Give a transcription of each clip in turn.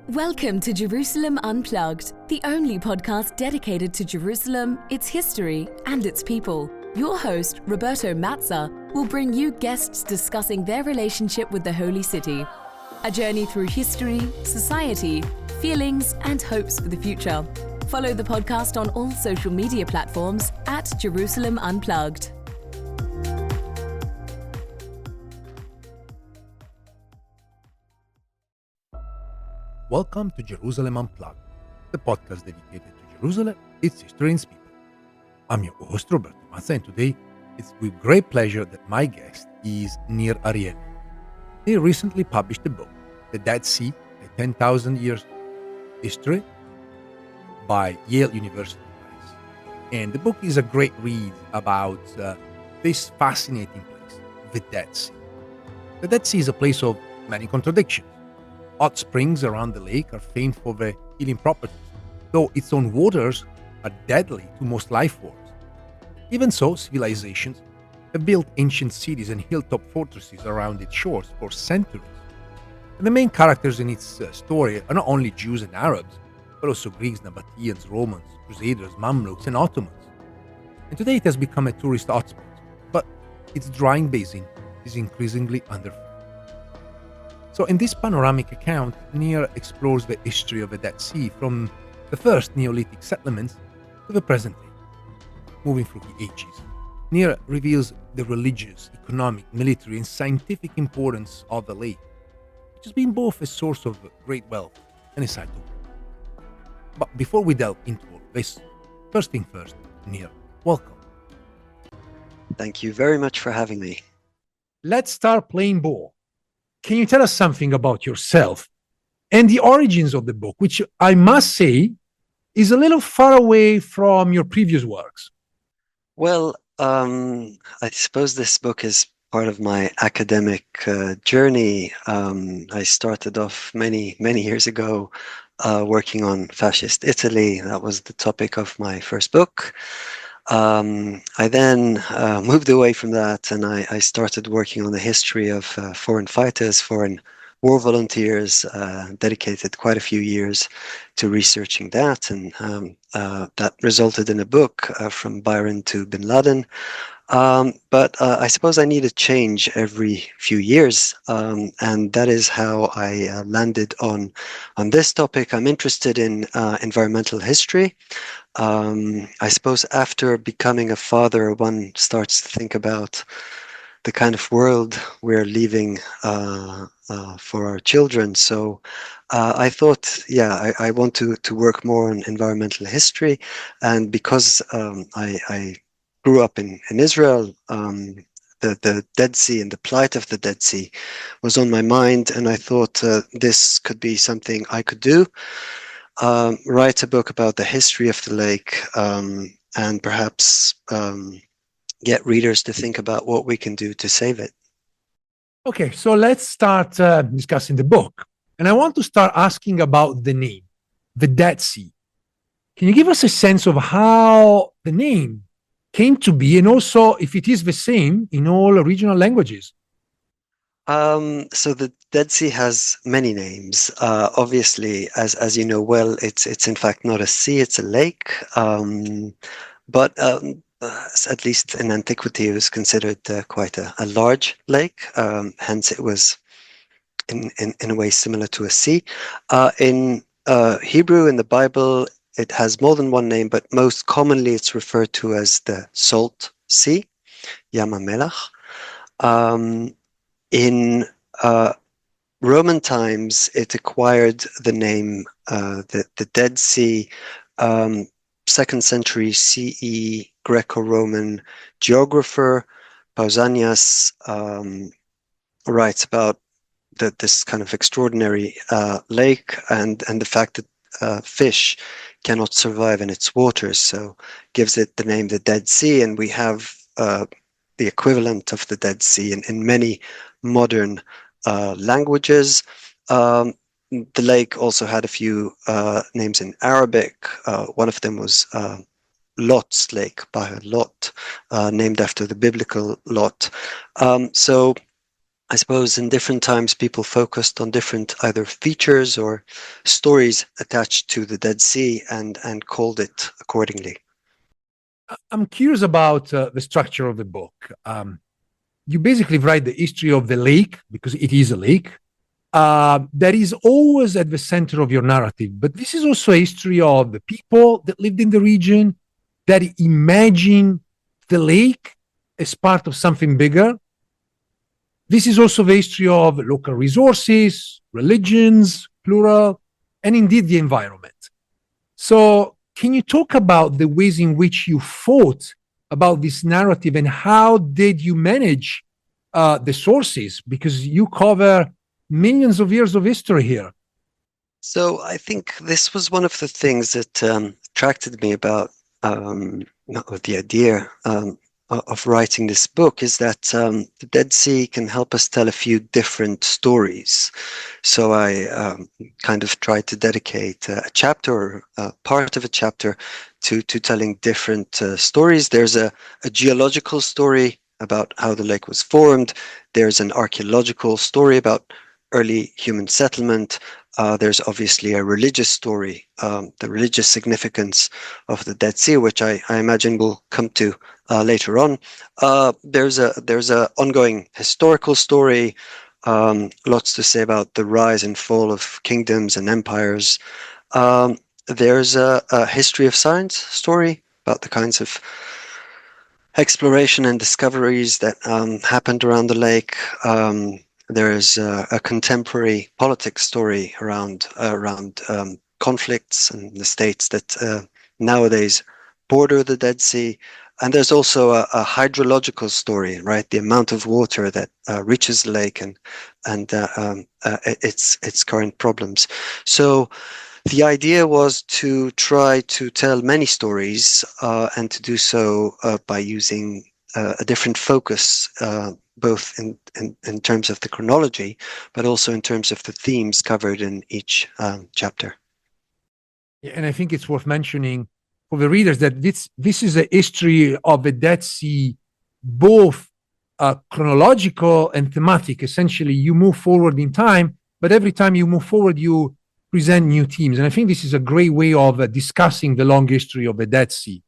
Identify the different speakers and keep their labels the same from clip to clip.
Speaker 1: Welcome to Jerusalem Unplugged, the only podcast dedicated to Jerusalem, its history, and its people. Your host, Roberto Mazza, will bring you guests discussing their relationship with the Holy City. A journey through history, society, feelings, and hopes for the future. Follow the podcast on all social media platforms at Jerusalem Unplugged.
Speaker 2: Welcome to Jerusalem Unplugged, the podcast dedicated to Jerusalem, its history, and its people. I'm your host, Roberto Mazza, and today it's with great pleasure that my guest is Nir Arielli. He recently published a book, The Dead Sea, a 10,000 Years History, by Yale University Press. And the book is a great read about this fascinating place, the Dead Sea. The Dead Sea is a place of many contradictions. Hot springs around the lake are famed for their healing properties, though its own waters are deadly to most life forms. Even so, civilizations have built ancient cities and hilltop fortresses around its shores for centuries. And the main characters in its story are not only Jews and Arabs, but also Greeks, Nabataeans, Romans, Crusaders, Mamluks, and Ottomans. And today it has become a tourist hotspot, but its drying basin is increasingly underfed. So in this panoramic account, Nir explores the history of the Dead Sea from the first Neolithic settlements to the present day. Moving through the ages, Nir reveals the religious, economic, military, and scientific importance of the lake, which has been both a source of great wealth and a site of war. But before we delve into all this, first thing first, Nir, welcome.
Speaker 3: Thank you very much for having me.
Speaker 2: Let's start playing ball. Can you tell us something about yourself and the origins of the book, which I must say is a little far away from your previous works?
Speaker 3: Well, I suppose this book is part of my academic journey. I started off many years ago working on fascist Italy. That was the topic of my first book. I then moved away from that, and I started working on the history of foreign fighters, foreign war volunteers, dedicated quite a few years to researching that, and that resulted in a book, From Byron to Bin Laden. But I suppose I need a change every few years, and that is how I landed on this topic. I'm interested in environmental history. I suppose after becoming a father, one starts to think about the kind of world we're leaving for our children. So I thought, I want to work more on environmental history. And because I grew up in Israel, the Dead Sea and the plight of the Dead Sea was on my mind. And I thought this could be something I could do. Write a book about the history of the lake, and perhaps get readers to think about what we can do to save it.
Speaker 2: Okay, so let's start discussing the book. And I want to start asking about the name, the Dead Sea. Can you give us a sense of how the name came to be, and also if it is the same in all regional languages?
Speaker 3: So the Dead Sea has many names. Obviously, as you know well, it's in fact not a sea; it's a lake. But at least in antiquity, it was considered quite a large lake. Hence, it was in a way similar to a sea. In Hebrew, in the Bible, it has more than one name, but most commonly it's referred to as the Salt Sea, Yam HaMelach. In Roman times, it acquired the name the Dead Sea. 2nd century CE Greco-Roman geographer Pausanias writes about this kind of extraordinary lake and the fact that fish cannot survive in its waters, so gives it the name the Dead Sea. And we have the equivalent of the Dead Sea in many modern languages. The lake also had a few names in Arabic. One of them was Lot's Lake, Bahr Lot, named after the biblical Lot. So I suppose in different times people focused on different either features or stories attached to the Dead Sea and called it accordingly.
Speaker 2: I'm curious about the structure of the book. You basically write the history of the lake because it is a lake. That is always at the center of your narrative, but this is also a history of the people that lived in the region that imagine the lake as part of something bigger. This is also the history of local resources, religions, plural, and indeed the environment. So, can you talk about the ways in which you thought about this narrative and how did you manage the sources? Because you cover millions of years of history here.
Speaker 3: So I think this was one of the things that attracted me about the idea of writing this book is that the Dead Sea can help us tell a few different stories. So I kind of tried to dedicate a chapter or part of a chapter to telling different stories. There's a geological story about how the lake was formed. There's an archaeological story about early human settlement. There's obviously a religious story, the religious significance of the Dead Sea, which I imagine we'll come to later on. There's a ongoing historical story, lots to say about the rise and fall of kingdoms and empires. There's a history of science story about the kinds of exploration and discoveries that happened around the lake. There is a contemporary politics story around conflicts and the states that nowadays border the Dead Sea. And there's also a hydrological story, right? The amount of water that reaches the lake and its current problems. So the idea was to try to tell many stories and to do so by using a different focus, both in terms of the chronology, but also in terms of the themes covered in each chapter.
Speaker 2: And I think it's worth mentioning for the readers that this is a history of the Dead Sea, both chronological and thematic. Essentially, you move forward in time, but every time you move forward, you present new themes. And I think this is a great way of discussing the long history of the Dead Sea.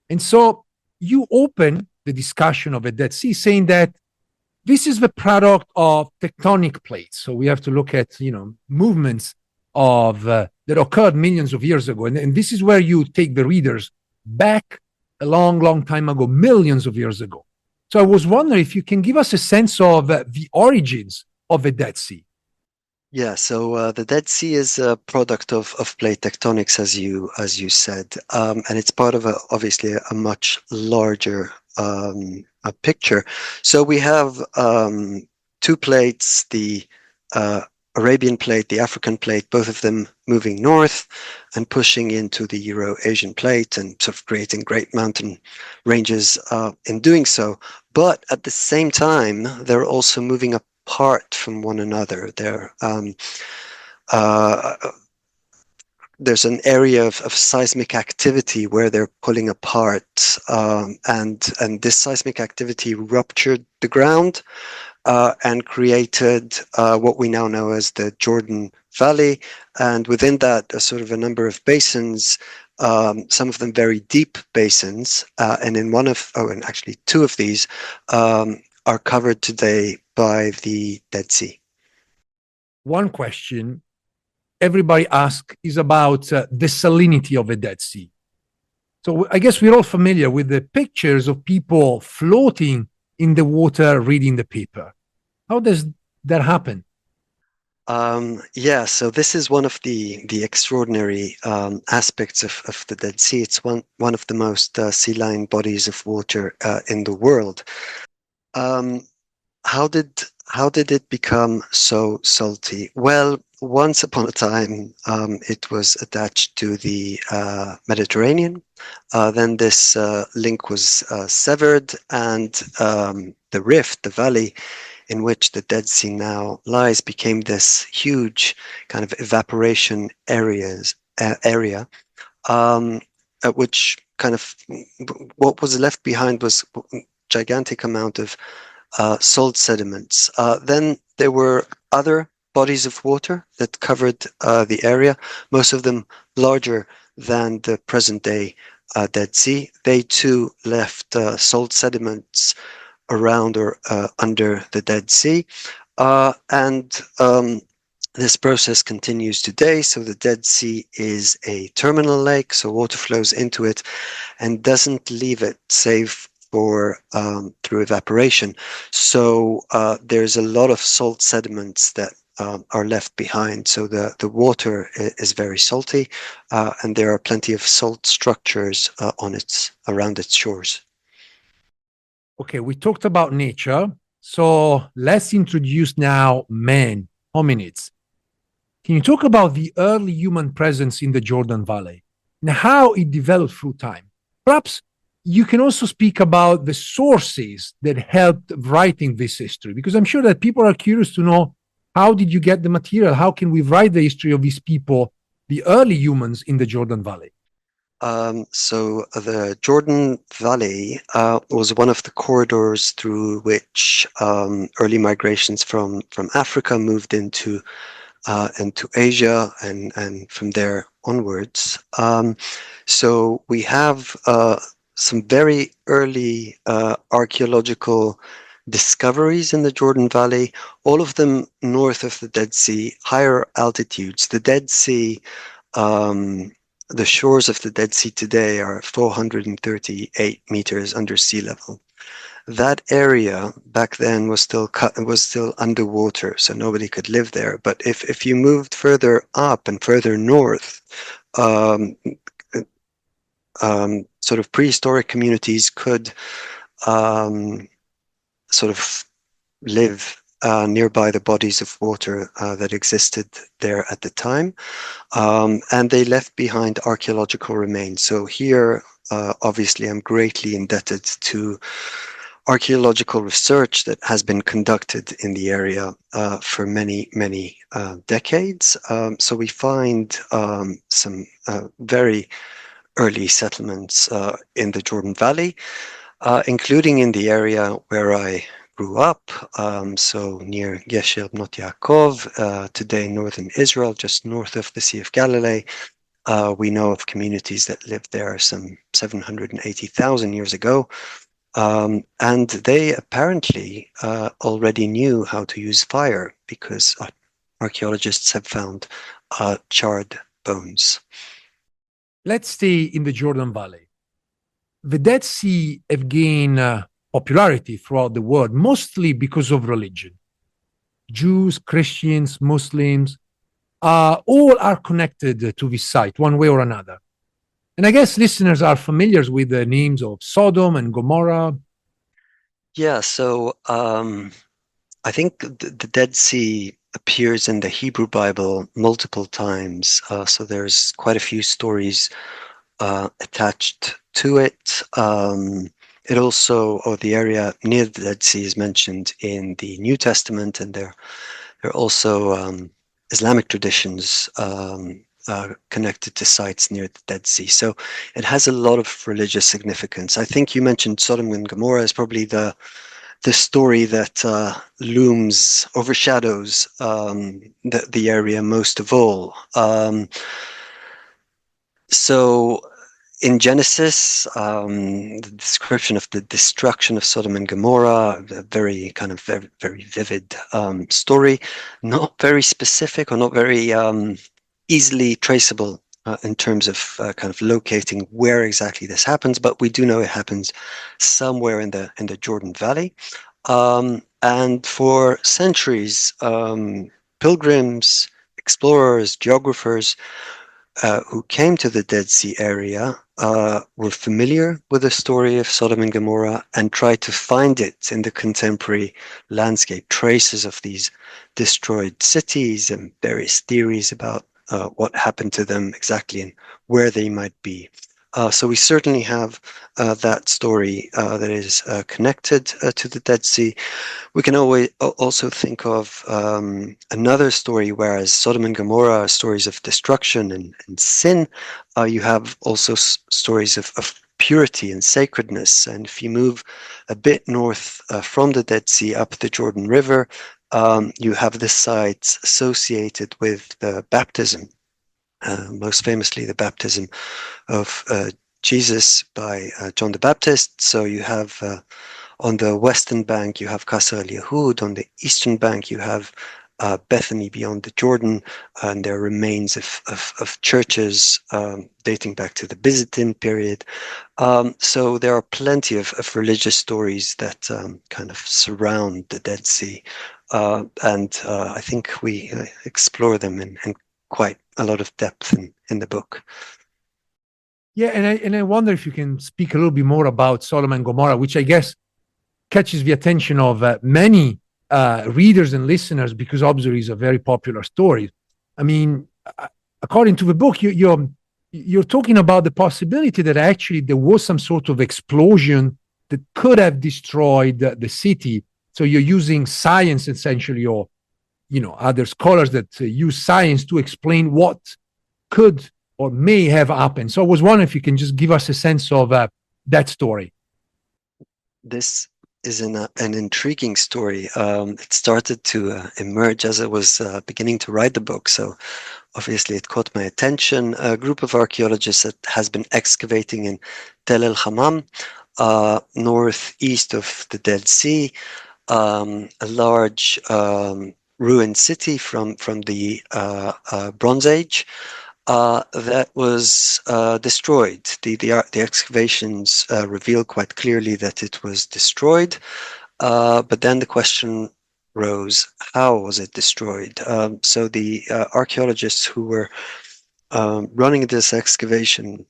Speaker 2: And so you open the discussion of the Dead Sea saying that this is the product of tectonic plates. So we have to look at, movements of that occurred millions of years ago. And this is where you take the readers back a long, long time ago, millions of years ago. So I was wondering if you can give us a sense of the origins of the Dead Sea.
Speaker 3: Yeah, so the Dead Sea is a product of plate tectonics, as you said, and it's part of obviously a much larger a picture. So we have two plates, the Arabian plate, the African plate, both of them moving north and pushing into the Euro-Asian plate and sort of creating great mountain ranges in doing so. But at the same time, they're also moving apart from one another. There's an area of seismic activity where they're pulling apart, and this seismic activity ruptured the ground and created what we now know as the Jordan Valley, and within that, a sort of a number of basins, some of them very deep basins, and and actually two of these are covered today by the Dead Sea.
Speaker 2: One question everybody asks is about the salinity of the Dead Sea. So I guess we're all familiar with the pictures of people floating in the water reading the paper. How does that happen?
Speaker 3: Yeah, so this is one of the extraordinary aspects of the Dead Sea. It's one of the most saline bodies of water in the world. How did it become so salty? Well, once upon a time, it was attached to the Mediterranean. Then this link was severed, and the rift, the valley in which the Dead Sea now lies, became this huge kind of evaporation area, at which kind of what was left behind was a gigantic amount of salt sediments. Then there were other bodies of water that covered the area, most of them larger than the present-day Dead Sea. They too left salt sediments around or under the Dead Sea. And this process continues today. So the Dead Sea is a terminal lake, so water flows into it and doesn't leave it save for through evaporation. So there's a lot of salt sediments that are left behind. So the water is very salty, and there are plenty of salt structures around its shores.
Speaker 2: Okay, we talked about nature, so let's introduce now man, hominids. Can you talk about the early human presence in the Jordan Valley and how it developed through time? Perhaps you can also speak about the sources that helped writing this history, because I'm sure that people are curious to know, how did you get the material? How can we write the history of these people, the early humans in the Jordan Valley?
Speaker 3: So the Jordan Valley was one of the corridors through which early migrations from Africa moved into Asia and from there onwards. So we have some very early archaeological discoveries in the Jordan Valley, all of them north of the Dead Sea, higher altitudes. The Dead Sea, the shores of the Dead Sea today are 438 meters under sea level. That area back then was still underwater, so nobody could live there. But if you moved further up and further north, sort of prehistoric communities could sort of live nearby the bodies of water that existed there at the time, and they left behind archaeological remains. So here, obviously, I'm greatly indebted to archaeological research that has been conducted in the area for many decades. So we find some very early settlements in the Jordan Valley, including in the area where I grew up, so near Gesher Bnot Yaakov, today northern Israel, just north of the Sea of Galilee. We know of communities that lived there some 780,000 years ago, and they apparently already knew how to use fire, because archaeologists have found charred bones.
Speaker 2: Let's stay in the Jordan Valley. The Dead Sea have gained popularity throughout the world, mostly because of religion. Jews, Christians, Muslims, all are connected to this site one way or another. And I guess listeners are familiar with the names of Sodom and Gomorrah.
Speaker 3: Yeah, so I think the Dead Sea appears in the Hebrew Bible multiple times. So there's quite a few stories attached to it. It also, or the area near the Dead Sea is mentioned in the New Testament, and there are also Islamic traditions connected to sites near the Dead Sea. So it has a lot of religious significance. I think you mentioned Sodom and Gomorrah is probably the story that overshadows the area most of all. So in Genesis, the description of the destruction of Sodom and Gomorrah, a very very vivid story, not very specific or not very easily traceable in terms of kind of locating where exactly this happens, but we do know it happens somewhere in the Jordan Valley. And for centuries, pilgrims, explorers, geographers who came to the Dead Sea area were familiar with the story of Sodom and Gomorrah and tried to find it in the contemporary landscape, traces of these destroyed cities and various theories about what happened to them exactly and where they might be. So we certainly have that story that is connected to the Dead Sea. We can always also think of another story, whereas Sodom and Gomorrah are stories of destruction and sin. You have also stories of purity and sacredness. And if you move a bit north from the Dead Sea up the Jordan River, you have the sites associated with baptism, most famously the baptism of Jesus by John the Baptist. So you have on the western bank, you have Qasr al-Yahud. On the eastern bank, you have Bethany beyond the Jordan, and there are remains of churches dating back to the Byzantine period. So there are plenty of religious stories that kind of surround the Dead Sea, and I think we explore them in quite a lot of depth in the book.
Speaker 2: Yeah, and I wonder if you can speak a little bit more about Sodom and Gomorrah, which I guess catches the attention of many readers and listeners, because obviously it's a very popular story. I mean, according to the book, you're talking about the possibility that actually there was some sort of explosion that could have destroyed the city. So you're using science essentially, or other scholars that use science to explain what could or may have happened. So I was wondering if you can just give us a sense of that story.
Speaker 3: This is an intriguing story. It started to emerge as I was beginning to write the book. So obviously it caught my attention. A group of archaeologists that has been excavating in Tel El Hammam, northeast of the Dead Sea, a large ruined city from the Bronze Age. That was destroyed. The excavations reveal quite clearly that it was destroyed, but then the question rose, how was it destroyed? So the archaeologists who were running this excavation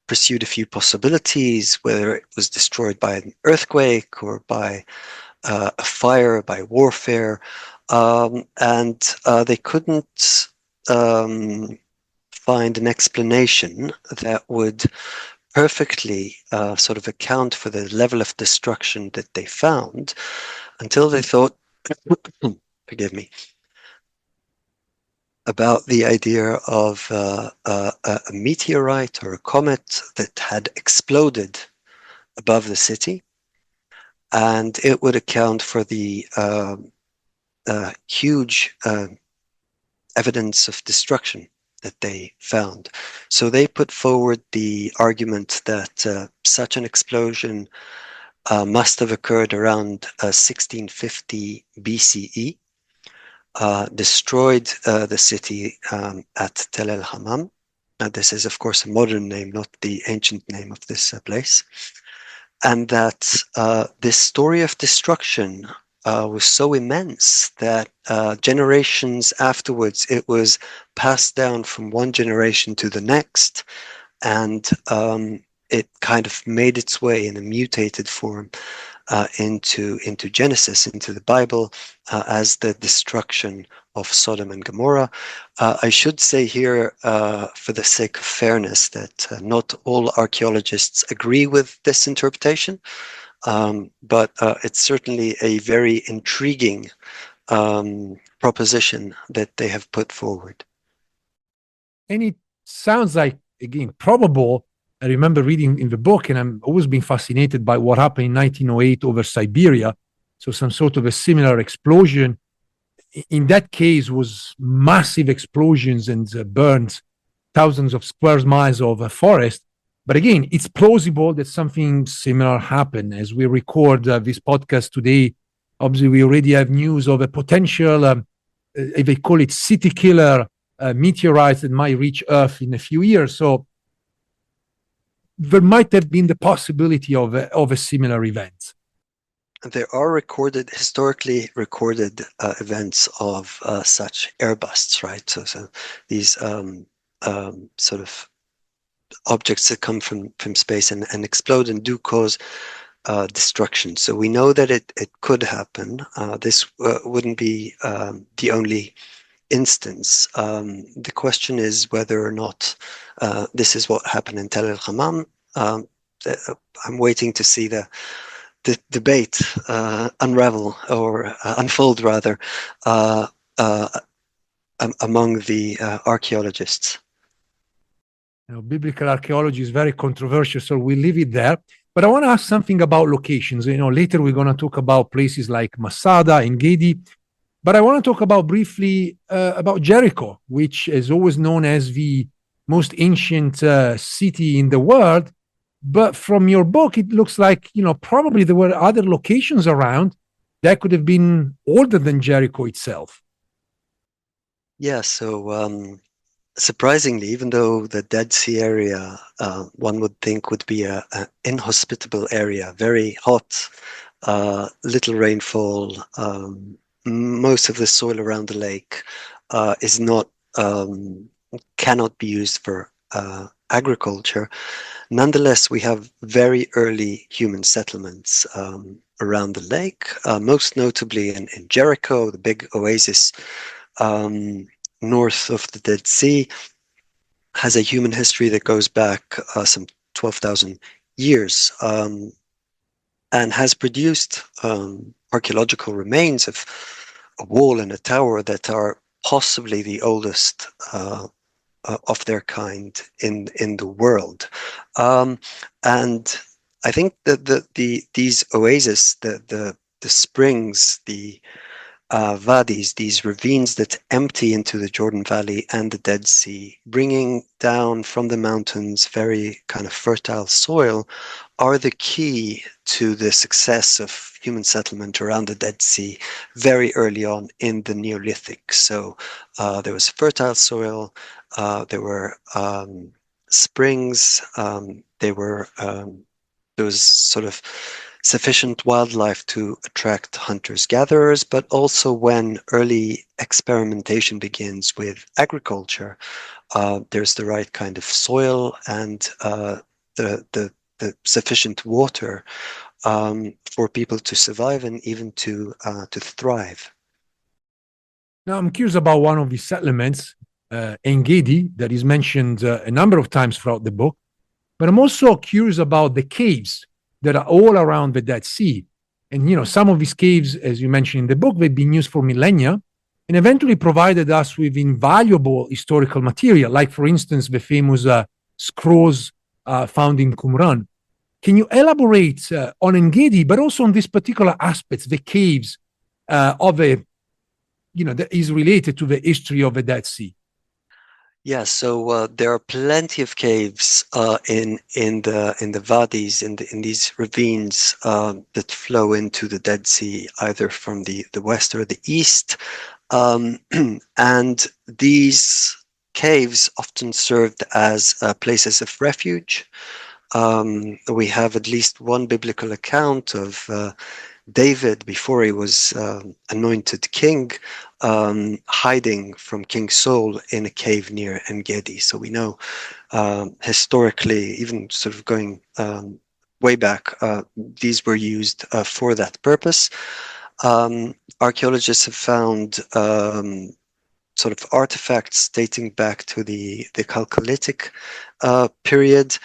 Speaker 3: pursued a few possibilities, whether it was destroyed by an earthquake or by a fire, by warfare, and they couldn't find an explanation that would perfectly sort of account for the level of destruction that they found, until they thought, forgive me, about the idea of a meteorite or a comet that had exploded above the city, and it would account for the huge evidence of destruction that they found. So they put forward the argument that such an explosion must have occurred around 1650 BCE, destroyed the city at Tel El Hammam. Now, this is, of course, a modern name, not the ancient name of this place. And that this story of destruction was so immense that generations afterwards, it was passed down from one generation to the next, and it kind of made its way in a mutated form into Genesis, into the Bible, as the destruction of Sodom and Gomorrah. I should say here, for the sake of fairness, that not all archaeologists agree with this interpretation. But it's certainly a very intriguing proposition that they have put forward.
Speaker 2: And it sounds like, again, probable. I remember reading in the book, and I'm always been fascinated by what happened in 1908 over Siberia. So some sort of a similar explosion. In that case, was massive explosions and burned thousands of square miles of forest. But again, it's plausible that something similar happened. As we record this podcast today, obviously we already have news of a potential, they call it city killer meteorites that might reach Earth in a few years. So there might have been the possibility of a similar event.
Speaker 3: There are historically recorded events of such airbusts, right? So these sort of objects that come from space and explode and do cause destruction. So we know that it could happen. This wouldn't be the only instance. The question is whether or not this is what happened in Tel El Hammam. I'm waiting to see the debate unravel, or unfold rather, among the archaeologists.
Speaker 2: Biblical archaeology is very controversial, so we leave it there. But I want to ask something about locations. Later we're going to talk about places like Masada and Gedi, but I want to talk about briefly about Jericho, which is always known as the most ancient city in the world. But from your book, it looks like probably there were other locations around that could have been older than Jericho itself.
Speaker 3: Yeah, so surprisingly, even though the Dead Sea area, one would think would be an inhospitable area, very hot, little rainfall, most of the soil around the lake is not cannot be used for agriculture. Nonetheless, we have very early human settlements around the lake, most notably in Jericho, the big oasis north of the Dead Sea, has a human history that goes back some 12,000 years and has produced archaeological remains of a wall and a tower that are possibly the oldest of their kind in the world. And I think that these oases, the springs, the wadis, these ravines that empty into the Jordan Valley and the Dead Sea, bringing down from the mountains very kind of fertile soil, are the key to the success of human settlement around the Dead Sea very early on in the Neolithic. So there was fertile soil, there were springs, there was sort of sufficient wildlife to attract hunters-gatherers, but also when early experimentation begins with agriculture, there's the right kind of soil and the sufficient water for people to survive and even to thrive.
Speaker 2: Now, I'm curious about one of these settlements, Engedi, that is mentioned a number of times throughout the book, but I'm also curious about the caves that are all around the Dead Sea. And, some of these caves, as you mentioned in the book, they've been used for millennia and eventually provided us with invaluable historical material, like, for instance, the famous scrolls found in Qumran. Can you elaborate on Engedi, but also on these particular aspects, the caves of that is related to the history of the Dead Sea?
Speaker 3: Yeah, so there are plenty of caves in the wadis, in these ravines that flow into the Dead Sea, either from the west or the east, and these caves often served as places of refuge. We have at least one biblical account of David, before he was anointed king, hiding from King Saul in a cave near En-Gedi. So we know historically, even sort of going way back, these were used for that purpose. Archaeologists have found sort of artifacts dating back to the Chalcolithic period.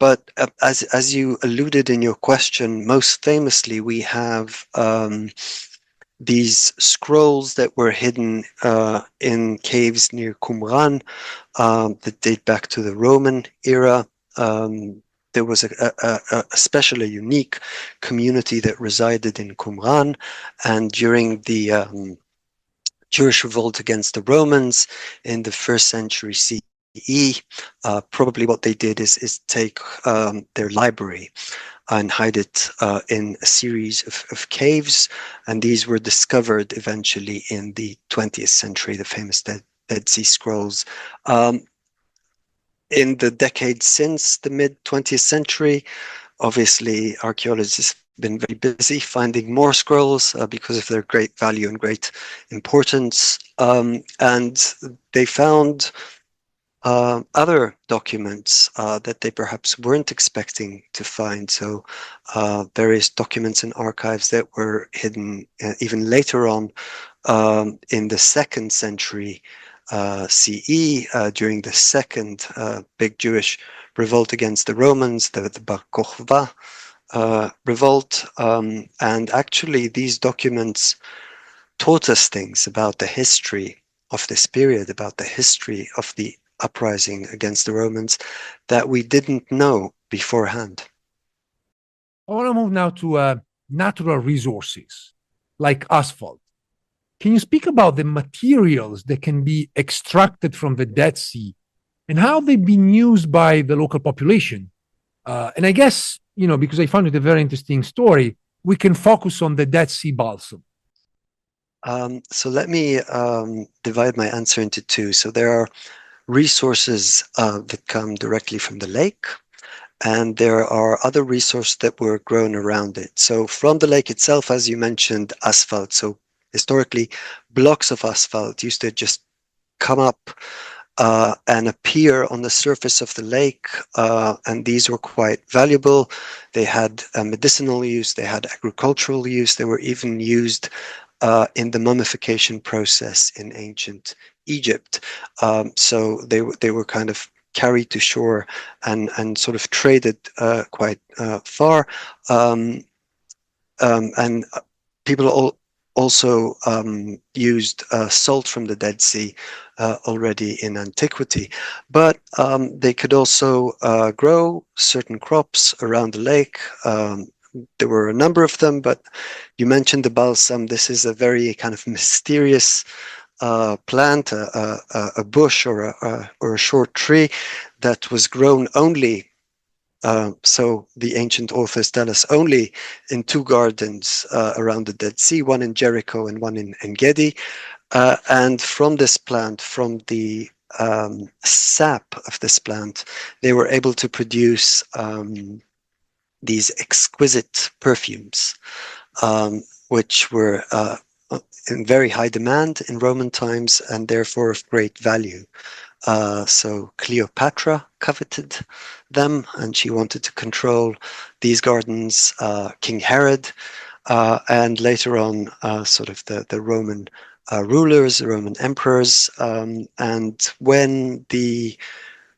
Speaker 3: But as you alluded in your question, most famously, we have these scrolls that were hidden in caves near Qumran that date back to the Roman era. There was especially a unique community that resided in Qumran, and during the Jewish revolt against the Romans in the 1st century CE, probably what they did is take their library and hide it in a series of caves, and these were discovered eventually in the 20th century, the famous Dead Sea Scrolls. In the decades since the mid-20th century, obviously archaeologists have been very busy finding more scrolls because of their great value and great importance, and they found other documents that they perhaps weren't expecting to find. So various documents and archives that were hidden even later on in the 2nd century CE during the second big Jewish revolt against the Romans, the Bar Kokhba revolt. And actually these documents taught us things about the history of this period, about the history of the uprising against the Romans that we didn't know beforehand.
Speaker 2: I want to move now to natural resources like asphalt. Can you speak about the materials that can be extracted from the Dead Sea and how they've been used by the local population? And I guess, because I found it a very interesting story, we can focus on the Dead Sea balsam.
Speaker 3: So let me divide my answer into two. So there are resources that come directly from the lake, and there are other resources that were grown around it. So from the lake itself, as you mentioned, asphalt. So historically, blocks of asphalt used to just come up and appear on the surface of the lake, and these were quite valuable. They had medicinal use, they had agricultural use, they were even used in the mummification process in ancient Egypt. So they were kind of carried to shore and sort of traded quite far. And people also used salt from the Dead Sea already in antiquity. But they could also grow certain crops around the lake. There were a number of them, but you mentioned the balsam. This is a very kind of mysterious plant, a bush or a short tree that was grown only, so the ancient authors tell us, only in two gardens around the Dead Sea, one in Jericho and one in En-Gedi. And from this plant, from the sap of this plant, they were able to produce these exquisite perfumes, which were in very high demand in Roman times and therefore of great value. So Cleopatra coveted them, and she wanted to control these gardens. King Herod, and later on, sort of the Roman rulers, the Roman emperors. And when the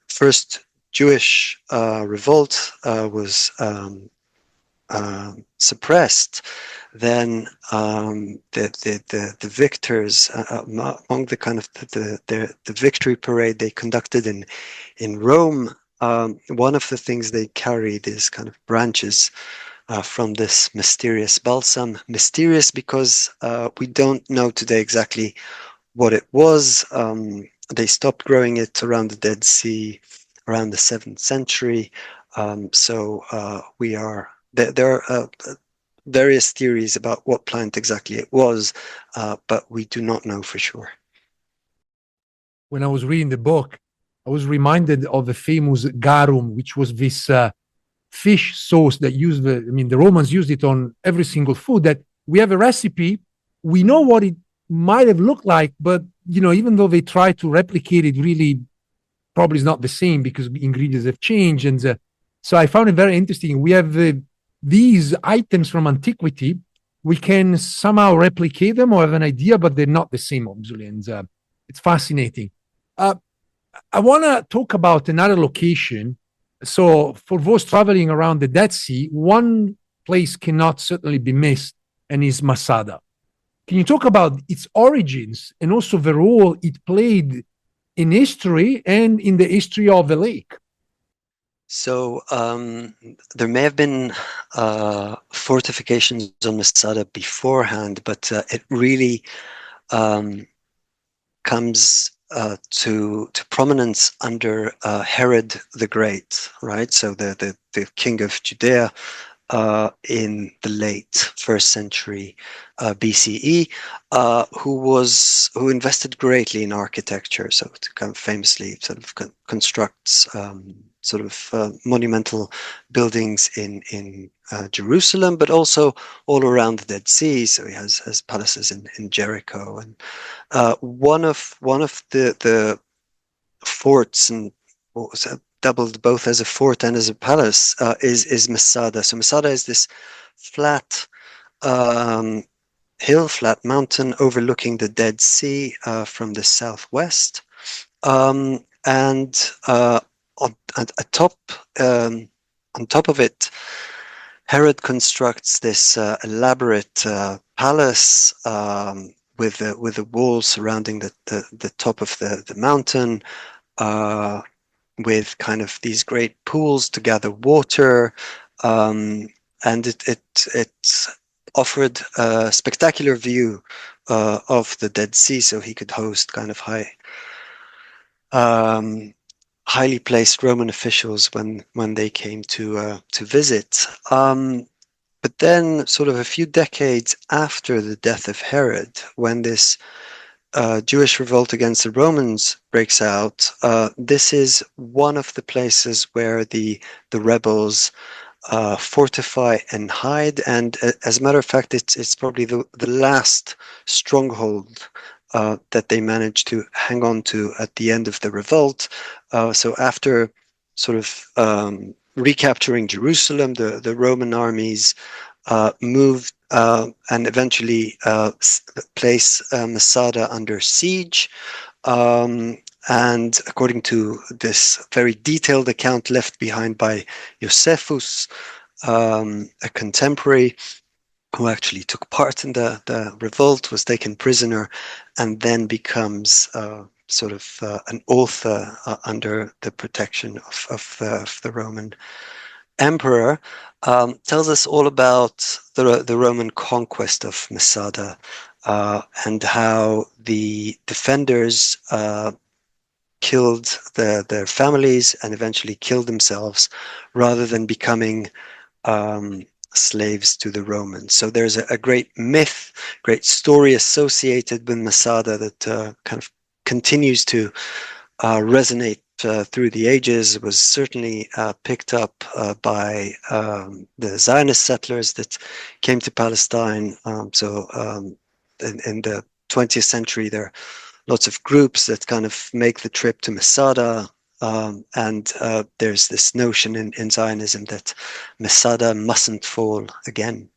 Speaker 3: first Jewish revolt was suppressed, then the victors, among the kind of the victory parade they conducted in Rome, one of the things they carried is kind of branches from this mysterious balsam. Mysterious because we don't know today exactly what it was. They stopped growing it around the Dead Sea around the 7th century. There are various theories about what plant exactly it was, but we do not know for sure.
Speaker 2: When I was reading the book, I was reminded of the famous garum, which was this fish sauce that the Romans used it on every single food. That we have a recipe, we know what it might have looked like, but even though they try to replicate it, really probably is not the same because ingredients have changed. And so I found it very interesting. We have these items from antiquity. We can somehow replicate them or have an idea, but they're not the same, obviously. And it's fascinating. I want to talk about another location. So for those traveling around the Dead Sea, one place cannot certainly be missed, and is Masada. Can you talk about its origins and also the role it played in history and in the history of the lake?
Speaker 3: So there may have been fortifications on Masada beforehand, but it really comes to prominence under Herod the Great, right? So the king of Judea in the late 1st century BCE, who invested greatly in architecture. So to kind of famously sort of constructs monumental buildings in Jerusalem, but also all around the Dead Sea. So he has palaces in Jericho, and one of the forts, and what was doubled both as a fort and as a palace, is Masada. So Masada is this flat hill, flat mountain overlooking the Dead Sea from the southwest, and on top of it, Herod constructs this elaborate palace with a wall surrounding the top of the mountain. with kind of these great pools to gather water, and it offered a spectacular view of the Dead Sea, so he could host kind of highly placed Roman officials when they came to visit. But then, sort of a few decades after the death of Herod, when this Jewish revolt against the Romans breaks out, this is one of the places where the rebels fortify and hide. And as a matter of fact, it's probably the last stronghold that they managed to hang on to at the end of the revolt. So after sort of recapturing Jerusalem, the Roman armies moved and eventually place Masada under siege. And according to this very detailed account left behind by Josephus, a contemporary who actually took part in the revolt, was taken prisoner, and then becomes sort of an author under the protection of the Roman emperor, tells us all about the Roman conquest of Masada and how the defenders killed their families and eventually killed themselves rather than becoming slaves to the Romans. So there's a great myth, great story associated with Masada that kind of continues to resonate through the ages. It was certainly picked up by the Zionist settlers that came to Palestine. In the 20th century, there are lots of groups that kind of make the trip to Masada. And there's this notion in Zionism that Masada mustn't fall again.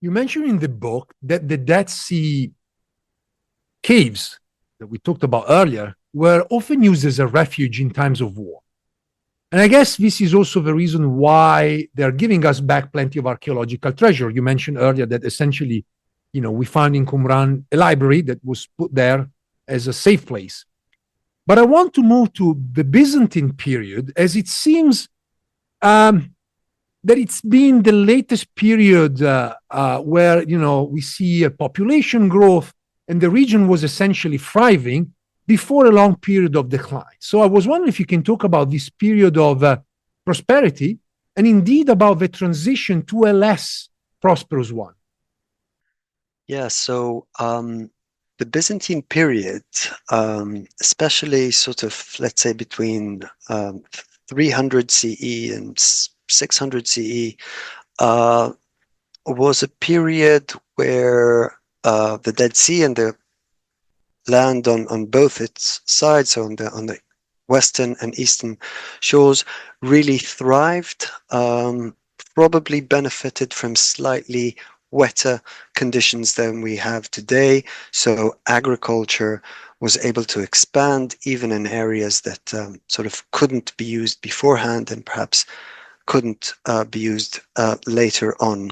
Speaker 2: You mentioned in the book that the Dead Sea caves that we talked about earlier were often used as a refuge in times of war. And I guess this is also the reason why they're giving us back plenty of archaeological treasure. You mentioned earlier that essentially, we found in Qumran a library that was put there as a safe place. But I want to move to the Byzantine period, as it seems that it's been the latest period where, we see a population growth and the region was essentially thriving before a long period of decline. So I was wondering if you can talk about this period of prosperity and indeed about the transition to a less prosperous one.
Speaker 3: Yeah, so the Byzantine period, especially sort of, let's say, between 300 CE and 600 CE, was a period where the Dead Sea and the land on both its sides, so on the western and eastern shores, really thrived, probably benefited from slightly wetter conditions than we have today. So agriculture was able to expand even in areas that sort of couldn't be used beforehand and perhaps couldn't be used later on.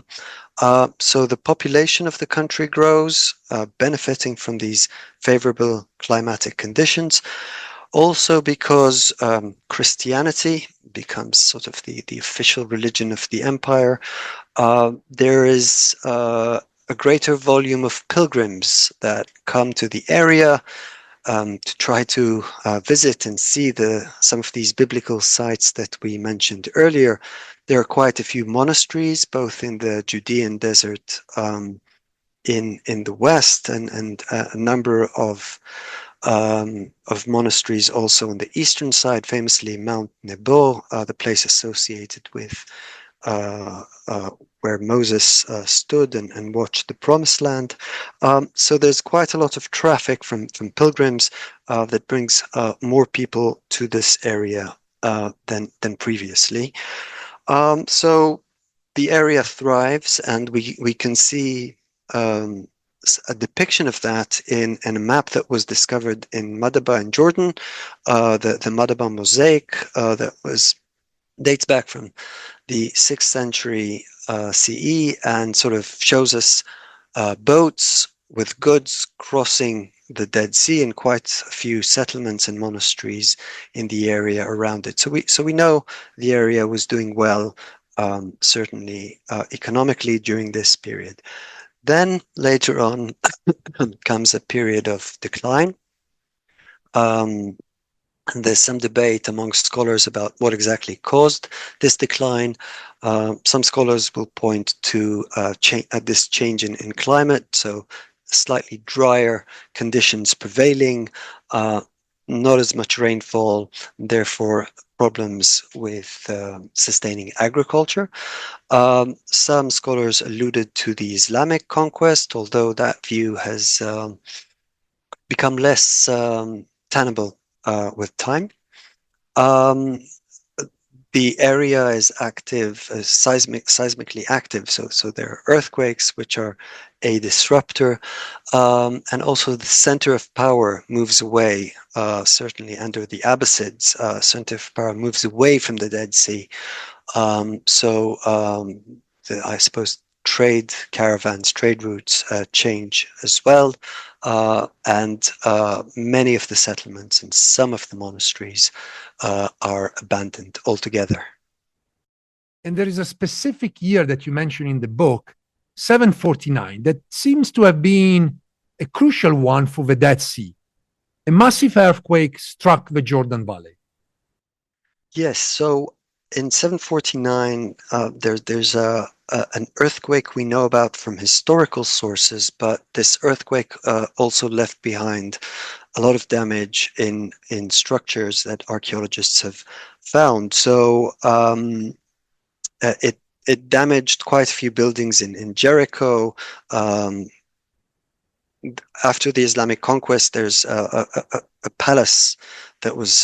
Speaker 3: So the population of the country grows, benefiting from these favorable climatic conditions. Also because Christianity becomes sort of the official religion of the empire, there is a greater volume of pilgrims that come to the area to try to visit and see some of these biblical sites that we mentioned earlier. There are quite a few monasteries, both in the Judean desert in the west, and a number of monasteries also on the eastern side, famously Mount Nebo, the place associated with where Moses stood and watched the Promised Land. So there's quite a lot of traffic from pilgrims that brings more people to this area than previously. So the area thrives, and we can see a depiction of that in a map that was discovered in Madaba in Jordan, the Madaba mosaic that dates back from the 6th century CE and sort of shows us boats with goods crossing the Dead Sea, and quite a few settlements and monasteries in the area around it. So we know the area was doing well, certainly economically during this period. Then later on comes a period of decline. And there's some debate amongst scholars about what exactly caused this decline. Some scholars will point to this change in climate, so slightly drier conditions prevailing, not as much rainfall, therefore problems with sustaining agriculture. Some scholars alluded to the Islamic conquest, although that view has become less tenable with time. The area is active, seismically active, so there are earthquakes, which are a disruptor, and also the center of power moves away, certainly under the Abbasids, center of power moves away from the Dead Sea. I suppose trade caravans, trade routes change as well. And many of the settlements and some of the monasteries are abandoned altogether.
Speaker 2: And there is a specific year that you mentioned in the book, 749, that seems to have been a crucial one for the Dead Sea. A massive earthquake struck the Jordan Valley.
Speaker 3: Yes, so in 749, there's an earthquake we know about from historical sources, but this earthquake also left behind a lot of damage in structures that archaeologists have found. So it damaged quite a few buildings in Jericho. After the Islamic conquest, there's a palace that was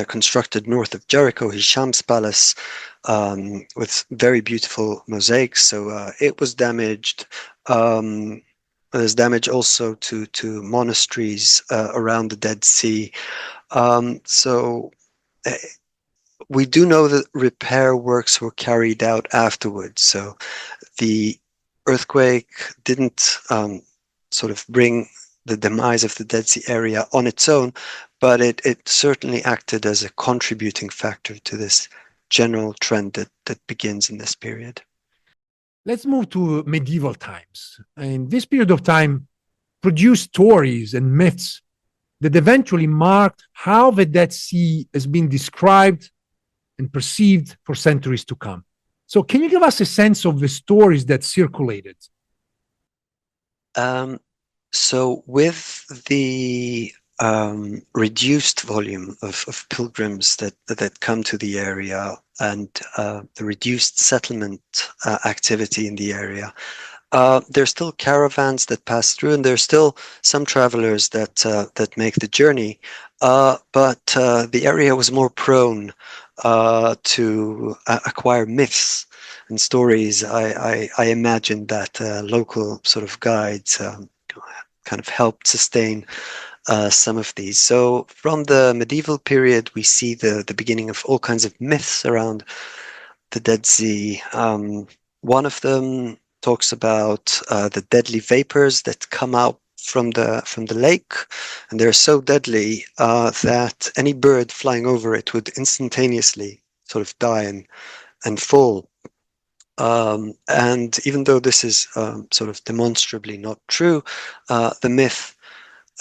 Speaker 3: constructed north of Jericho, Hisham's palace, with very beautiful mosaics. So it was damaged. There's damage also to monasteries around the Dead Sea. We do know that repair works were carried out afterwards. So the earthquake didn't sort of bring the demise of the Dead Sea area on its own, but it certainly acted as a contributing factor to this general trend that begins in this period.
Speaker 2: Let's move to medieval times. And this period of time produced stories and myths that eventually marked how the Dead Sea has been described and perceived for centuries to come. So can you give us a sense of the stories that circulated?
Speaker 3: So with the reduced volume of pilgrims that come to the area and the reduced settlement activity in the area, there's still caravans that pass through, and there's still some travelers that make the journey. But the area was more prone to acquire myths and stories. I imagine that local sort of guides kind of helped sustain some of these. So from the medieval period, we see the beginning of all kinds of myths around the Dead Sea. One of them talks about the deadly vapors that come out from the lake, and they're so deadly that any bird flying over it would instantaneously sort of die and fall. And even though this is sort of demonstrably not true, the myth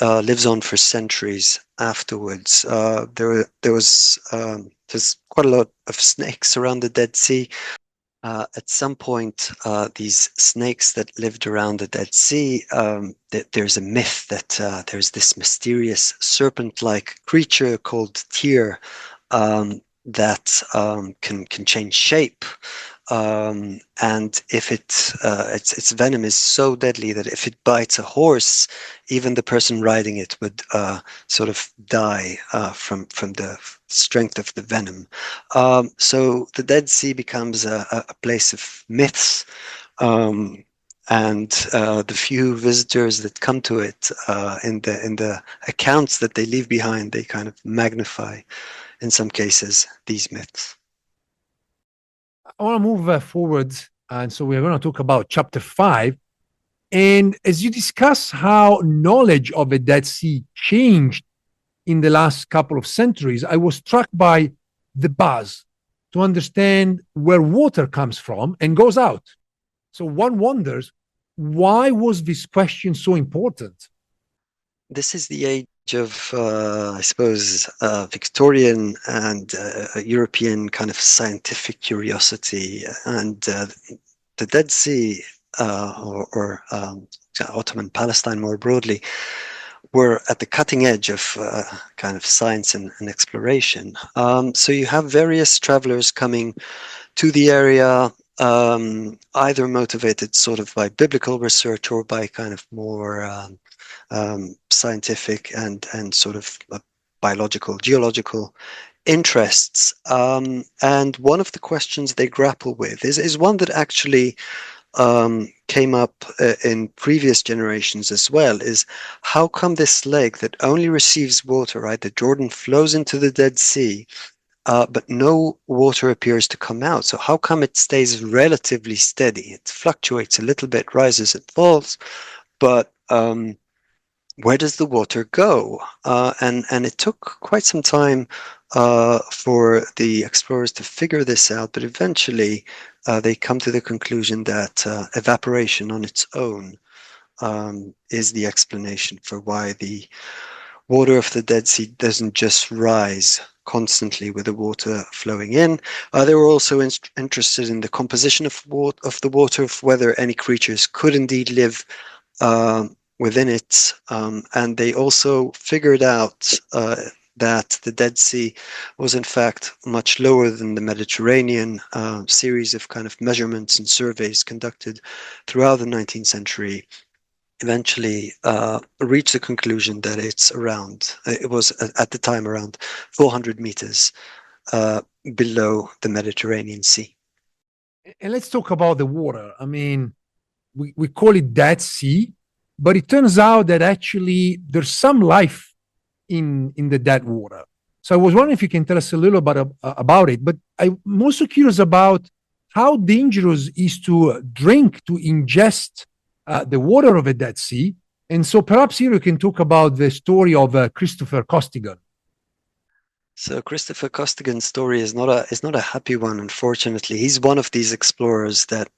Speaker 3: lives on for centuries afterwards. There's quite a lot of snakes around the Dead Sea. At some point, these snakes that lived around the Dead Sea, there's a myth that there's this mysterious serpent-like creature called Tyr that can change shape. And if its venom is so deadly that if it bites a horse, even the person riding it would sort of die from the strength of the venom. So the Dead Sea becomes a place of myths, and the few visitors that come to it, in the accounts that they leave behind, they kind of magnify, in some cases, these myths.
Speaker 2: I want to move forward, and so we're going to talk about chapter 5. And as you discuss how knowledge of the Dead Sea changed in the last couple of centuries, I was struck by the buzz to understand where water comes from and goes out. So one wonders, why was this question so important?
Speaker 3: This is the age of, I suppose, Victorian and European kind of scientific curiosity, and the Dead Sea or Ottoman Palestine more broadly were at the cutting edge of kind of science and exploration. So you have various travelers coming to the area, either motivated sort of by biblical research or by kind of more scientific and sort of biological, geological interests. And one of the questions they grapple with is one that actually came up in previous generations as well, is how come this lake that only receives water, right? The Jordan flows into the Dead Sea, but no water appears to come out. So how come it stays relatively steady? It fluctuates a little bit, rises and falls, but where does the water go? And it took quite some time for the explorers to figure this out, but eventually they come to the conclusion that evaporation on its own is the explanation for why the water of the Dead Sea doesn't just rise constantly with the water flowing in. They were also interested in the composition of the water, of whether any creatures could indeed live within it, and they also figured out that the Dead Sea was in fact much lower than the Mediterranean. Series of kind of measurements and surveys conducted throughout the 19th century eventually reached the conclusion that it was at the time around 400 meters below the Mediterranean Sea.
Speaker 2: And let's talk about the water. I mean, we call it Dead Sea, but it turns out that actually there's some life in the dead water. So I was wondering if you can tell us a little bit about it, but I'm also curious about how dangerous is to drink, to ingest the water of a Dead Sea. And so perhaps here you can talk about the story of Christopher Costigan.
Speaker 3: So Christopher Costigan's story is not a happy one, unfortunately. He's one of these explorers that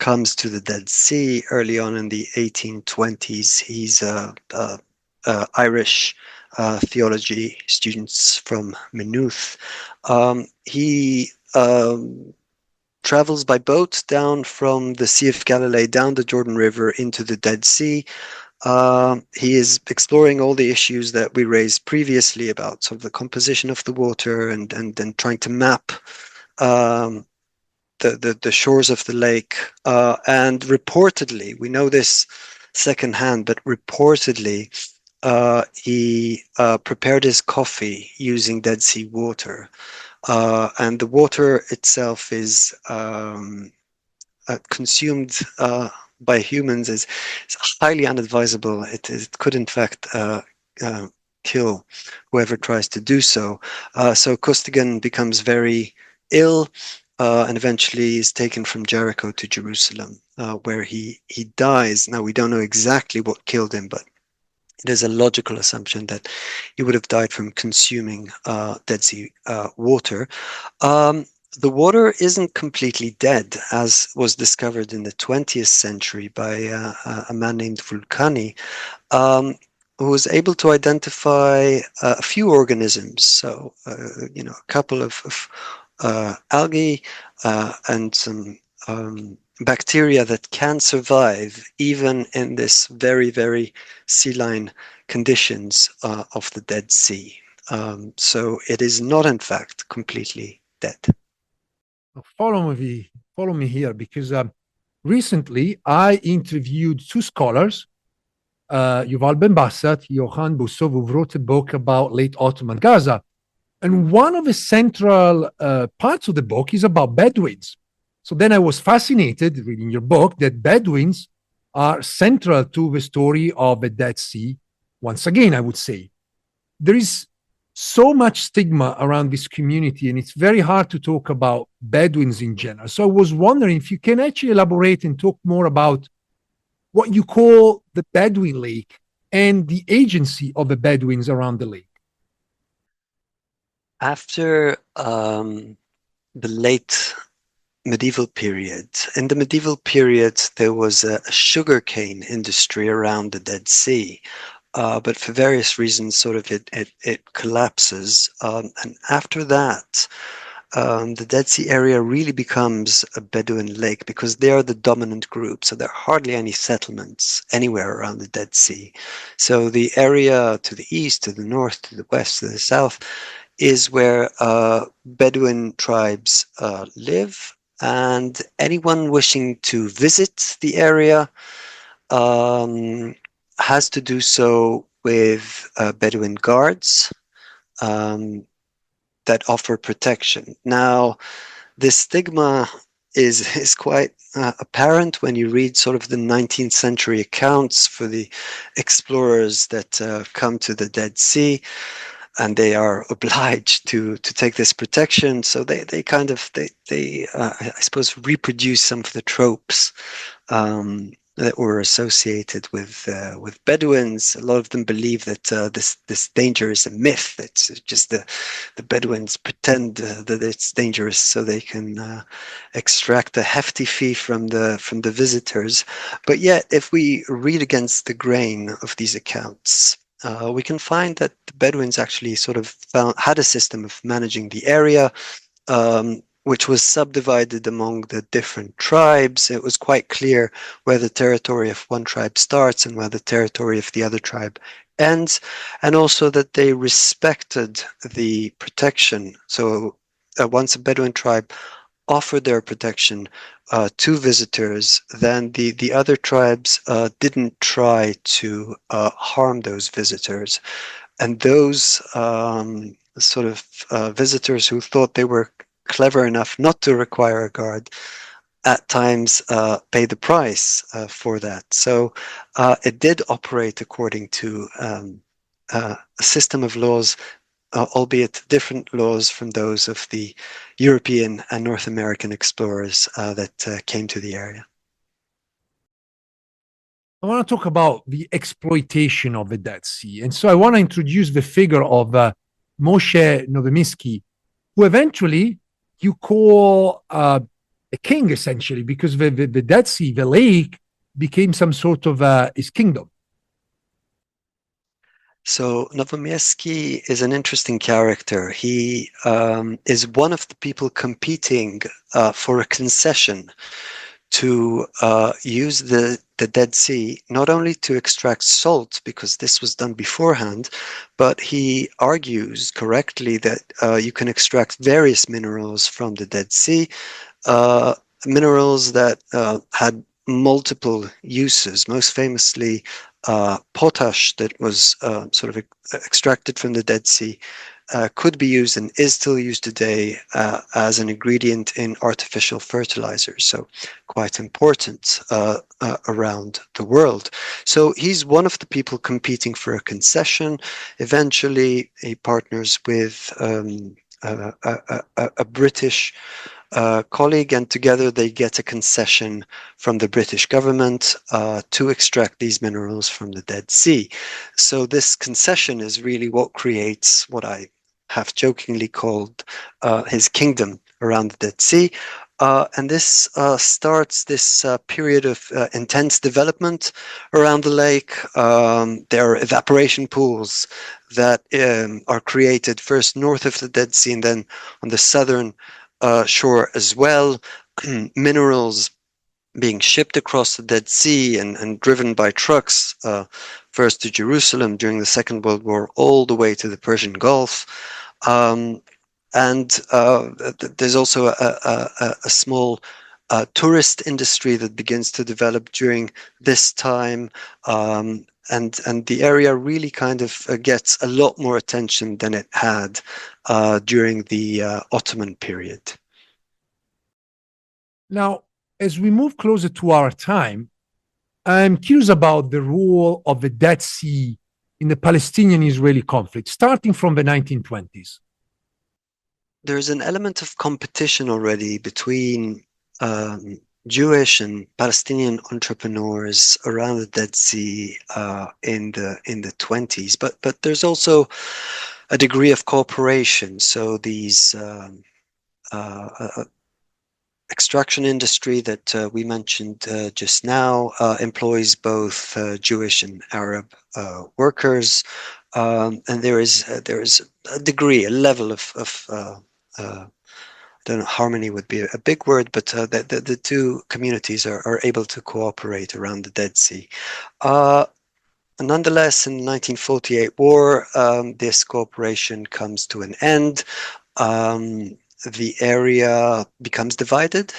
Speaker 3: comes to the Dead Sea early on in the 1820s. He's Irish theology students from Maynooth. He travels by boat down from the Sea of Galilee, down the Jordan River into the Dead Sea. He is exploring all the issues that we raised previously about sort of the composition of the water and then trying to map the shores of the lake. And reportedly, we know this secondhand, but reportedly, he prepared his coffee using Dead Sea water. And the water itself is consumed by humans is highly unadvisable. It could in fact kill whoever tries to do so. So Costigan becomes very ill and eventually is taken from Jericho to Jerusalem, where he dies. Now, we don't know exactly what killed him, but it is a logical assumption that he would have died from consuming Dead Sea water. The water isn't completely dead, as was discovered in the 20th century by a man named Vulcani, who was able to identify a few organisms. So, a couple of algae and some bacteria that can survive even in this very, very saline conditions of the Dead Sea. So it is not, in fact, completely dead.
Speaker 2: Follow me here, because recently I interviewed two scholars, Yuval Ben Bassat, Johan Busso, who wrote a book about late Ottoman Gaza. And one of the central parts of the book is about Bedouins. So then I was fascinated reading your book that Bedouins are central to the story of the Dead Sea. Once again, I would say there is so much stigma around this community, and it's very hard to talk about Bedouins in general. So I was wondering if you can actually elaborate and talk more about what you call the Bedouin lake and the agency of the Bedouins around the lake?
Speaker 3: After the late medieval period, in the medieval period, there was a sugarcane industry around the Dead Sea. But for various reasons, sort of it collapses. And after that, the Dead Sea area really becomes a Bedouin lake because they are the dominant group. So there are hardly any settlements anywhere around the Dead Sea. So the area to the east, to the north, to the west, to the south is where Bedouin tribes live. And anyone wishing to visit the area has to do so with Bedouin guards that offer protection. Now, this stigma is quite apparent when you read sort of the 19th century accounts for the explorers that come to the Dead Sea, and they are obliged to take this protection. So they kind of I suppose reproduce some of the tropes that were associated with Bedouins. A lot of them believe that this danger is a myth. It's just the Bedouins pretend that it's dangerous so they can extract a hefty fee from the visitors. But yet, if we read against the grain of these accounts, we can find that the Bedouins actually sort of had a system of managing the area, which was subdivided among the different tribes. It was quite clear where the territory of one tribe starts and where the territory of the other tribe ends, and also that they respected the protection. So once a Bedouin tribe offered their protection to visitors, then the other tribes didn't try to harm those visitors. And those sort of visitors who thought they were clever enough not to require a guard at times pay the price for that. So it did operate according to a system of laws, albeit different laws from those of the European and North American explorers that came to the area.
Speaker 2: I want to talk about the exploitation of the Dead Sea. And so I want to introduce the figure of Moshe Novomirsky, who eventually you call a king, essentially, because the Dead Sea, the lake, became some sort of his kingdom.
Speaker 3: So Novomirsky is an interesting character. He is one of the people competing for a concession to use the Dead Sea, not only to extract salt, because this was done beforehand, but he argues correctly that you can extract various minerals from the Dead Sea, minerals that had multiple uses, most famously potash that was sort of extracted from the Dead Sea could be used and is still used today as an ingredient in artificial fertilizers, so quite important around the world. So he's one of the people competing for a concession. Eventually, he partners with a British colleague, and together they get a concession from the British government to extract these minerals from the Dead Sea. So this concession is really what creates what I have jokingly called his kingdom around the Dead Sea. And this starts this period of intense development around the lake. There are evaporation pools that are created first north of the Dead Sea and then on the southern shore as well. Minerals being shipped across the Dead Sea and driven by trucks, first to Jerusalem during the Second World War, all the way to the Persian Gulf. And there's also a small tourist industry that begins to develop during this time. And the area really kind of gets a lot more attention than it had during the Ottoman period.
Speaker 2: Now, as we move closer to our time, I'm curious about the role of the Dead Sea in the Palestinian-Israeli conflict, starting from the 1920s.
Speaker 3: There's an element of competition already between Jewish and Palestinian entrepreneurs around the Dead Sea in the 20s. But there's also a degree of cooperation. So these extraction industry that we mentioned just now employs both Jewish and Arab workers, and there is a degree, a level of I don't know, harmony would be a big word, but the two communities are able to cooperate around the Dead Sea. Nonetheless, in the 1948 war, this cooperation comes to an end. The area becomes divided.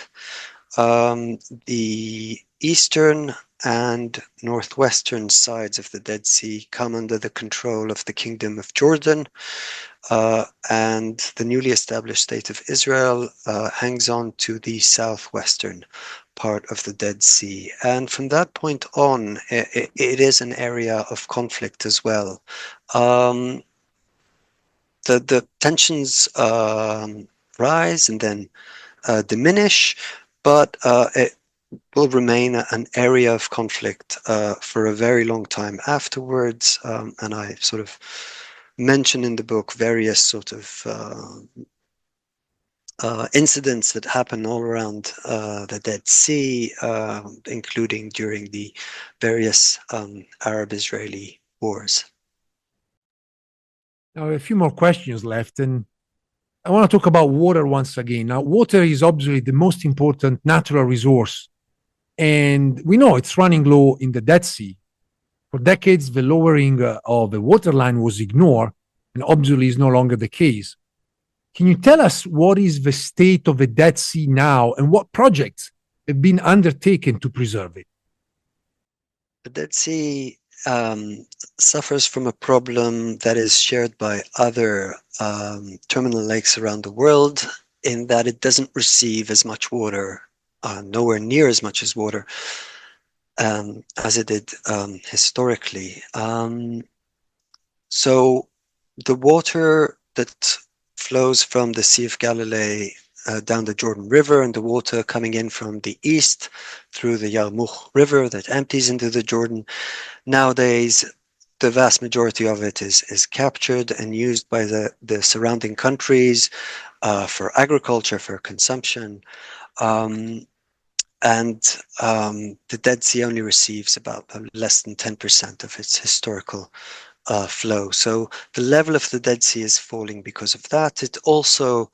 Speaker 3: The eastern and northwestern sides of the Dead Sea come under the control of the Kingdom of Jordan, and the newly established State of Israel hangs on to the southwestern part of the Dead Sea. And from that point on, it is an area of conflict as well. The tensions rise and then diminish, but it will remain an area of conflict for a very long time afterwards. And I sort of mention in the book various sort of incidents that happen all around the Dead Sea, including during the various Arab-Israeli wars.
Speaker 2: Now, a few more questions left, and I want to talk about water once again. Now, water is obviously the most important natural resource, and we know it's running low in the Dead Sea. For decades, the lowering of the waterline was ignored, and obviously is no longer the case. Can you tell us what is the state of the Dead Sea now, and what projects have been undertaken to preserve it?
Speaker 3: The Dead Sea suffers from a problem that is shared by other terminal lakes around the world, in that it doesn't receive as much water, nowhere near as much as water as it did historically. So the water that flows from the Sea of Galilee down the Jordan River, and the water coming in from the east through the Yarmouk River that empties into the Jordan, nowadays the vast majority of it is captured and used by the surrounding countries for agriculture, for consumption. And the Dead Sea only receives about less than 10% of its historical flow. So the level of the Dead Sea is falling because of that. It also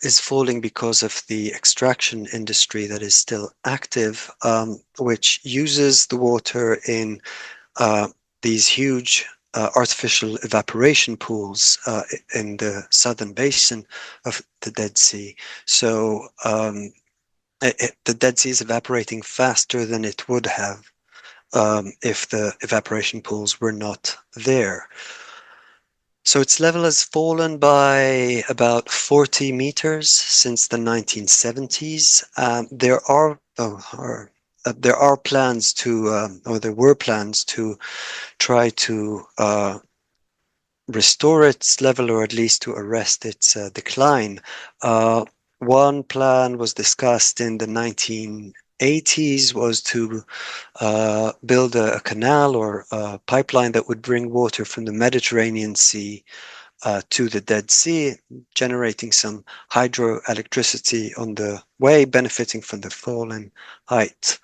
Speaker 3: is falling because of the extraction industry that is still active, which uses the water in these huge artificial evaporation pools in the southern basin of the Dead Sea. So the Dead Sea is evaporating faster than it would have if the evaporation pools were not there. So its level has fallen by about 40 meters since the 1970s. There are plans to, or there were plans to try to restore its level, or at least to arrest its decline. One plan was discussed in the 1980s, was to build a canal or a pipeline that would bring water from the Mediterranean Sea to the Dead Sea, generating some hydroelectricity on the way, benefiting from the fall in height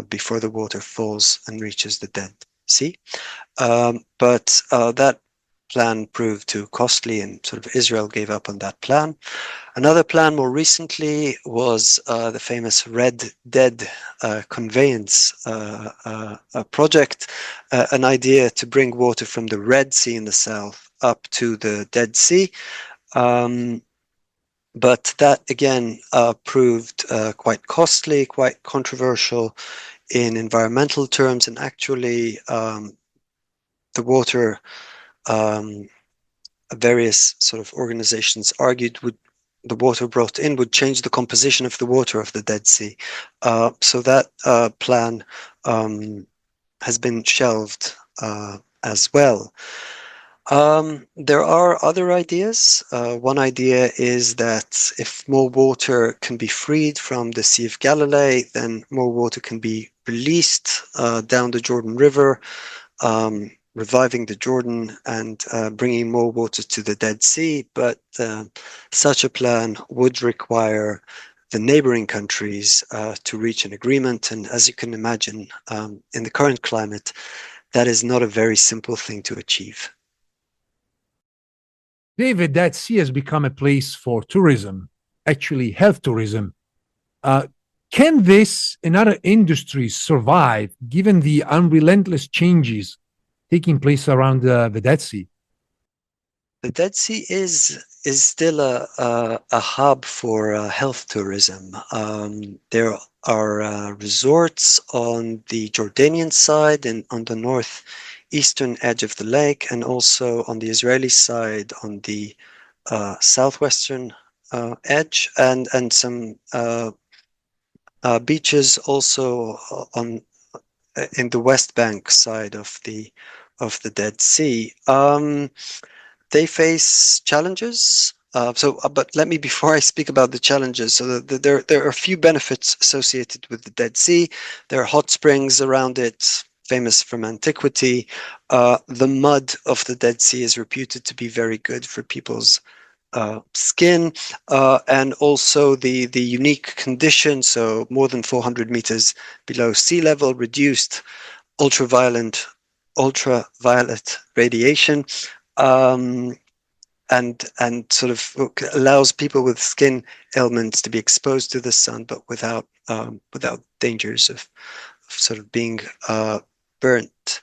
Speaker 3: before the water falls and reaches the Dead Sea. But that plan proved too costly, and sort of Israel gave up on that plan. Another plan more recently was the famous Red Dead conveyance project, an idea to bring water from the Red Sea in the south up to the Dead Sea. But that again proved quite costly, quite controversial in environmental terms, and actually the water, various sort of organizations argued, the water brought in would change the composition of the water of the Dead Sea. So that plan has been shelved as well. There are other ideas. One idea is that if more water can be freed from the Sea of Galilee, then more water can be released down the Jordan River, reviving the Jordan and bringing more water to the Dead Sea. But such a plan would require the neighboring countries to reach an agreement. And as you can imagine, in the current climate, that is not a very simple thing to achieve.
Speaker 2: David, that sea has become a place for tourism, actually health tourism. Can this and other industries survive given the unrelentless changes taking place around the Dead Sea?
Speaker 3: The Dead Sea is still a hub for health tourism. There are resorts on the Jordanian side and on the northeastern edge of the lake, and also on the Israeli side on the southwestern edge, and some beaches also on in the West Bank side of the Dead Sea. They face challenges. But let me, before I speak about the challenges, so there are a few benefits associated with the Dead Sea. There are hot springs around it, famous from antiquity. The mud of the Dead Sea is reputed to be very good for people's skin, and also the unique condition, so more than 400 meters below sea level, reduced ultraviolet radiation, and sort of allows people with skin ailments to be exposed to the sun, but without dangers of sort of being burnt.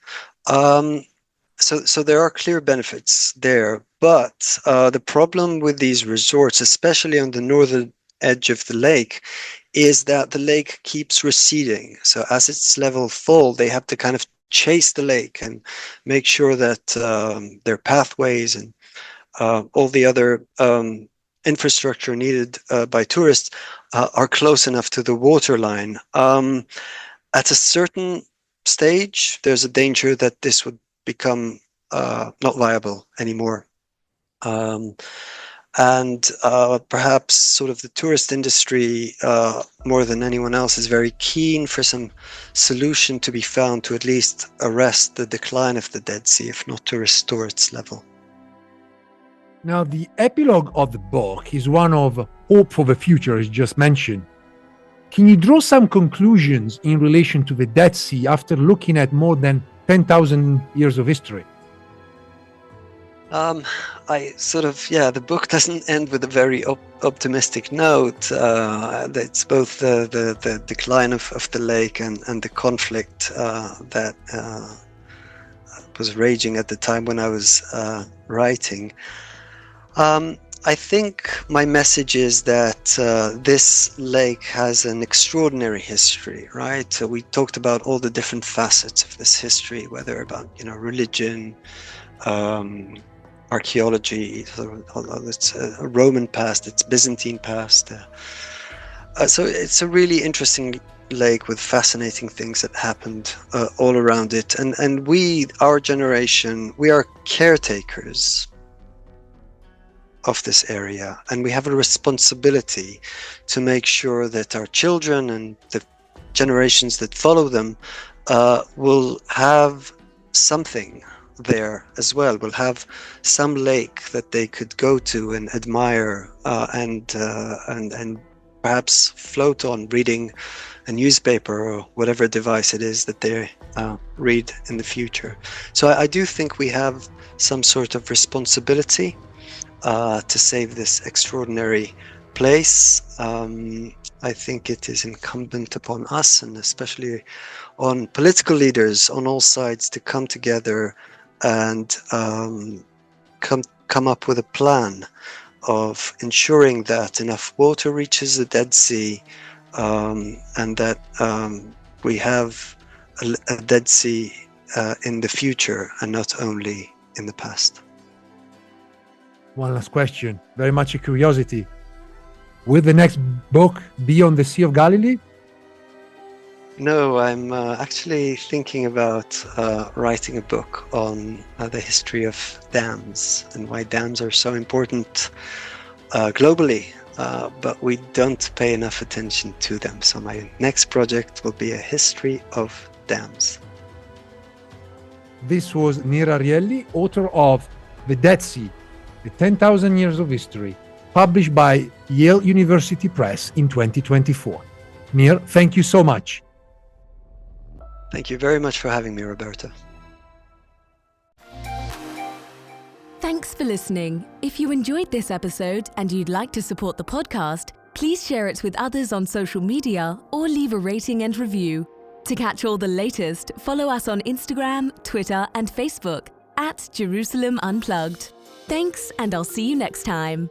Speaker 3: So there are clear benefits there, but the problem with these resorts, especially on the northern edge of the lake, is that the lake keeps receding. So as its level falls, they have to kind of chase the lake and make sure that their pathways and all the other infrastructure needed by tourists are close enough to the waterline. At a certain stage, there's a danger that this would become not viable anymore. And perhaps sort of the tourist industry, more than anyone else, is very keen for some solution to be found to at least arrest the decline of the Dead Sea, if not to restore its level.
Speaker 2: Now, the epilogue of the book is one of hope for the future, as just mentioned. Can you draw some conclusions in relation to the Dead Sea after looking at more than 10,000 years of history?
Speaker 3: The book doesn't end with a very optimistic note. It's both the decline of the lake and the conflict that was raging at the time when I was writing. I think my message is that this lake has an extraordinary history, right? So we talked about all the different facets of this history, whether about religion, archaeology, its Roman past, its Byzantine past. So it's a really interesting lake with fascinating things that happened all around it. And we, our generation, we are caretakers of this area, and we have a responsibility to make sure that our children and the generations that follow them will have something there as well, will have some lake that they could go to and admire, and perhaps float on, reading a newspaper or whatever device it is that they read in the future. So I do think we have some sort of responsibility to save this extraordinary place. I think it is incumbent upon us, and especially on political leaders on all sides, to come together and come up with a plan of ensuring that enough water reaches the Dead Sea, and that we have a Dead Sea in the future and not only in the past.
Speaker 2: One last question, very much a curiosity. Will the next book be on the Sea of Galilee?
Speaker 3: No, I'm actually thinking about writing a book on the history of dams and why dams are so important globally, but we don't pay enough attention to them. So my next project will be a history of dams.
Speaker 2: This was Nir Arielli, author of The Dead Sea, The 10,000 Years of History, published by Yale University Press in 2024. Nir, thank you so much.
Speaker 3: Thank you very much for having me, Roberto.
Speaker 1: Thanks for listening. If you enjoyed this episode and you'd like to support the podcast, please share it with others on social media or leave a rating and review. To catch all the latest, follow us on Instagram, Twitter, and Facebook @Jerusalem Unplugged. Thanks, and I'll see you next time.